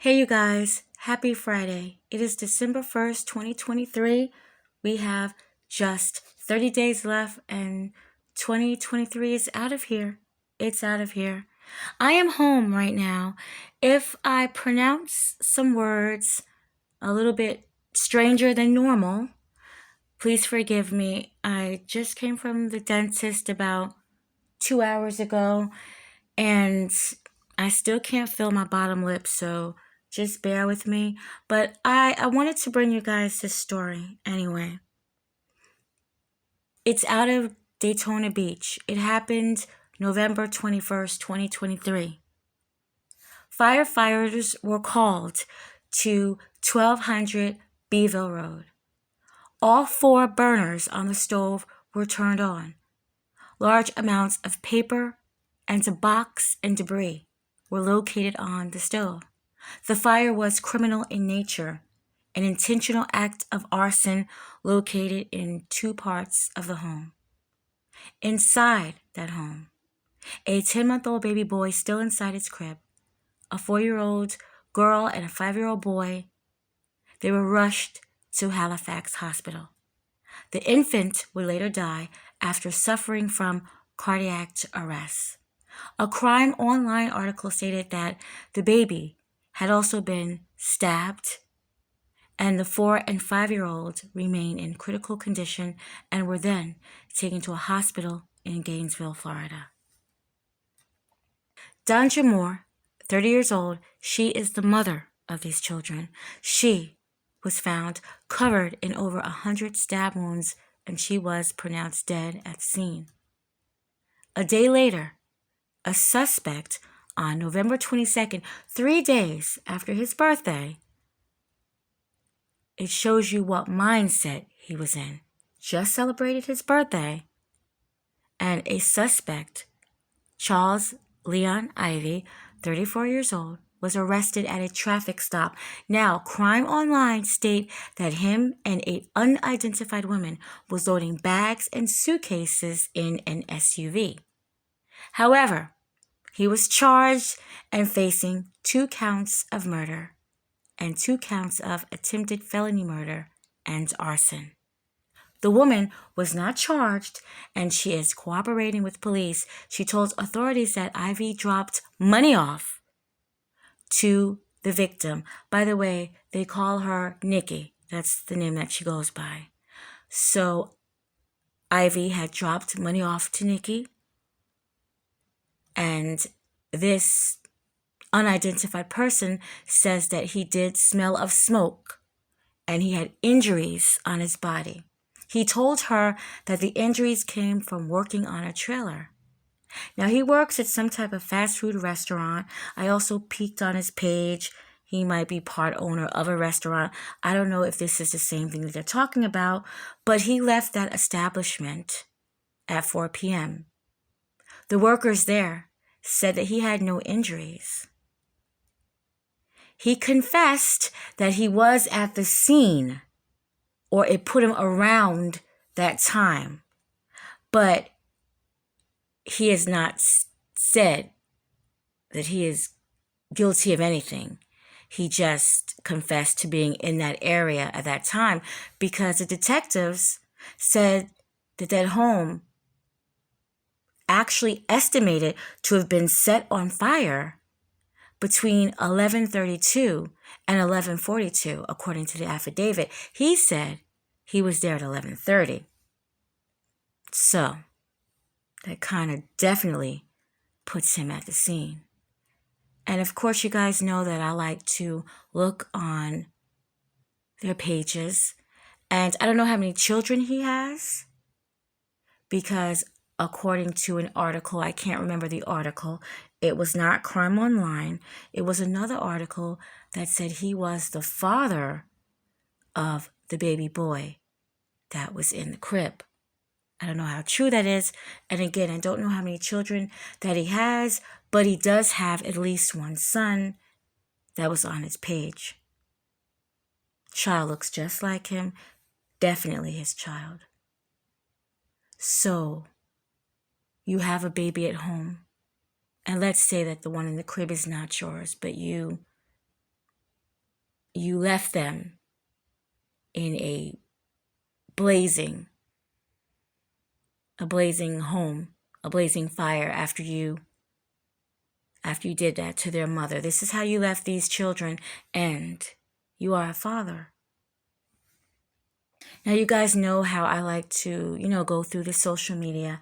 Hey, you guys, happy Friday. It is December 1st, 2023. We have just 30 days left, and 2023 is out of here. It's out of here. I am home right now. If I pronounce some words a little bit stranger than normal, please forgive me. I just came from the dentist about 2 hours ago, and I still can't feel my bottom lip, so just bear with me. But I wanted to bring you guys this story anyway. It's out of Daytona Beach. It happened November 21st, 2023. Firefighters were called to 1200 Beeville Road. All four burners on the stove were turned on. Large amounts of paper and a box and debris were located on the stove. The fire was criminal in nature, an intentional act of arson located in two parts of the home. Inside that home, a 10-month-old baby boy still inside its crib, a 4-year-old girl and a 5-year-old boy. They were rushed to Halifax Hospital. The infant would later die after suffering from cardiac arrest. A Crime Online article stated that the baby had also been stabbed, and the 4 and 5-year-olds remained in critical condition and were then taken to a hospital in Gainesville, Florida. Dondra Moore, 30 years old, she is the mother of these children. She was found covered in over 100 stab wounds, and she was pronounced dead at the scene. A day later, a suspect on November 22nd, 3 days after his birthday, it shows you what mindset he was in. Just celebrated his birthday, and a suspect, Charles Leon Ivy, 34 years old, was arrested at a traffic stop. Now, Crime Online state that him and 8 unidentified women was loading bags and suitcases in an SUV. However, he was charged and facing 2 counts of murder and 2 counts of attempted felony murder and arson. The woman was not charged, and she is cooperating with police. She told authorities that Ivy dropped money off to the victim. By the way, they call her Nikki. That's the name that she goes by. So Ivy had dropped money off to Nikki, and this unidentified person says that he did smell of smoke and he had injuries on his body. He told her that the injuries came from working on a trailer. Now, he works at some type of fast food restaurant. I also peeked on his page. He might be part owner of a restaurant. I don't know if this is the same thing that they're talking about, but he left that establishment at 4 p.m. The workers there said that he had no injuries. He confessed that he was at the scene, or it put him around that time, but he has not said that he is guilty of anything. He just confessed to being in that area at that time because the detectives said that that home actually estimated to have been set on fire between 11:32 and 11:42, according to the affidavit. He said he was there at 11:30. So that kind of definitely puts him at the scene. And of course, you guys know that I like to look on their pages. And I don't know how many children he has, because according to an article, I can't remember the article, it was not Crime Online. It was another article that said he was the father of the baby boy that was in the crib. I don't know how true that is. And again, I don't know how many children that he has, but he does have at least one son that was on his page. Child looks just like him. Definitely his child. So, you have a baby at home. And let's say that the one in the crib is not yours, but you you left them in a blazing home, a blazing fire after you did that to their mother. This is how you left these children, and you are a father. Now, you guys know how I like to, go through the social media.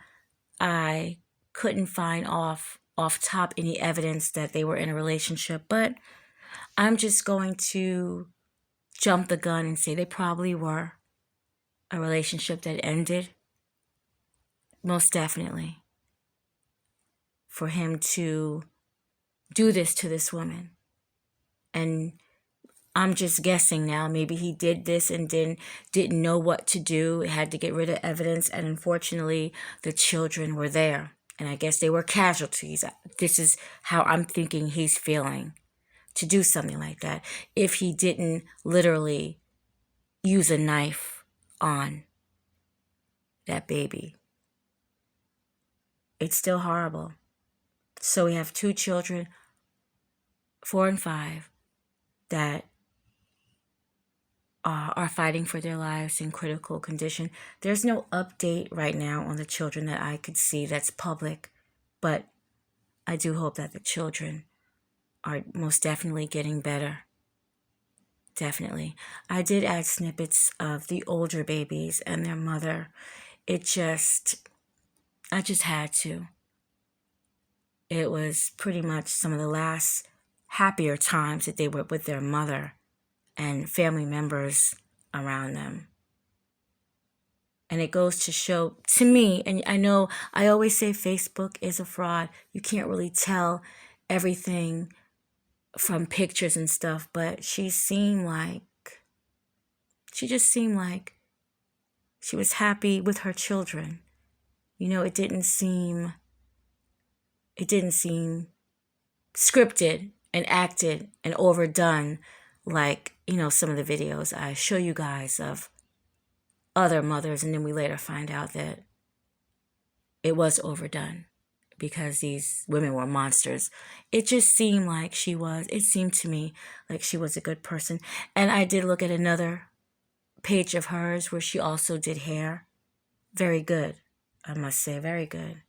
I couldn't find off top any evidence that they were in a relationship, but I'm just going to jump the gun and say they probably were a relationship that ended. Most definitely. For him to do this to this woman. And I'm just guessing now, maybe he did this and didn't know what to do, had to get rid of evidence, and unfortunately the children were there. And I guess they were casualties. This is how I'm thinking he's feeling to do something like that. If he didn't literally use a knife on that baby. It's still horrible. So we have 2 children, 4 and 5, that are fighting for their lives in critical condition. There's no update right now on the children that I could see that's public, but I do hope that the children are most definitely getting better. Definitely. I did add snippets of the older babies and their mother. I just had to. It was pretty much some of the last happier times that they were with their mother and family members around them. And it goes to show, to me, and I know I always say Facebook is a fraud. You can't really tell everything from pictures and stuff, but she just seemed like she was happy with her children. It didn't seem scripted and acted and overdone like, some of the videos I show you guys of other mothers, and then we later find out that it was overdone because these women were monsters. It seemed to me like she was a good person. And I did look at another page of hers where she also did hair. Very good, I must say, very good.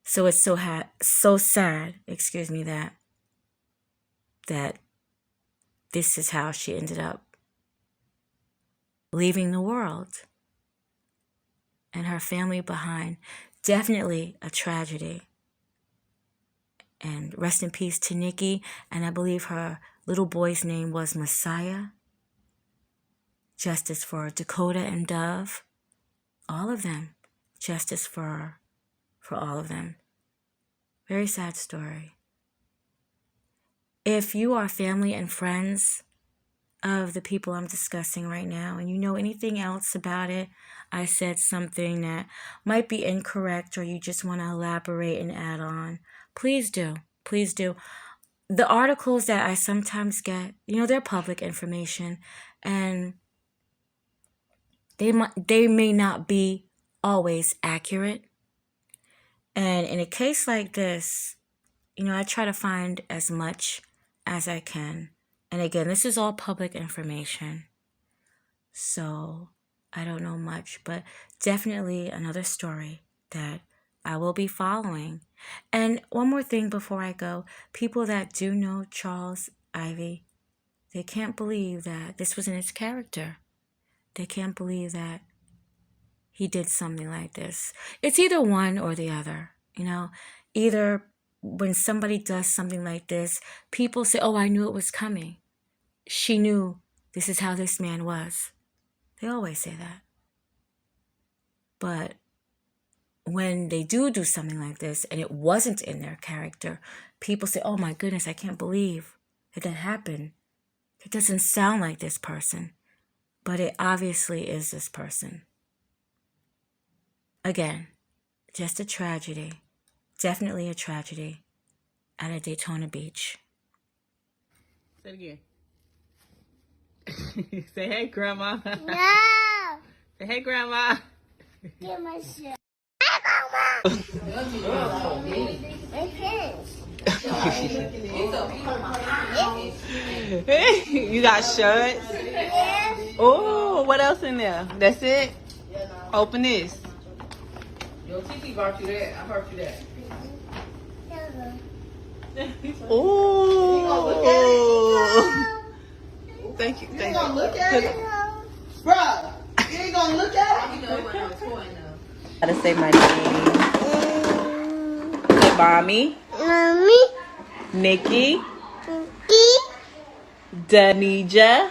So it's so sad, that this is how she ended up leaving the world and her family behind. Definitely a tragedy. And rest in peace to Nikki, and I believe her little boy's name was Messiah. Justice for Dakota and Dove. All of them. Justice for all of them. Very sad story. If you are family and friends of the people I'm discussing right now, and you know anything else about it, I said something that might be incorrect, or you just want to elaborate and add on, please do. Please do. The articles that I sometimes get, they're public information, and they may not be always accurate. And in a case like this, I try to find as much as I can. And again, this is all public information. So I don't know much, but definitely another story that I will be following. And one more thing before I go, people that do know Charles Ivy, they can't believe that this was in his character. They can't believe that he did something like this. It's either one or the other, Either when somebody does something like this, people say, oh, I knew it was coming. She knew this is how this man was. They always say that. But when they do something like this and it wasn't in their character, people say, oh my goodness, I can't believe that happened. It doesn't sound like this person, but it obviously is this person. Again, just a tragedy. Definitely a tragedy out of Daytona Beach. Say it again. Say, hey, Grandma. No! Say, hey, Grandma. Give my shit. You got shirts? Oh, what else in there? That's it? Open this. Yo, Titi brought you that. I brought you that. Oh. Thank you. Thank you. Look at it? Bruh, you ain't gonna look at it? Gotta say my name. Say mommy. Mommy. Nikki. Nikki. Danija.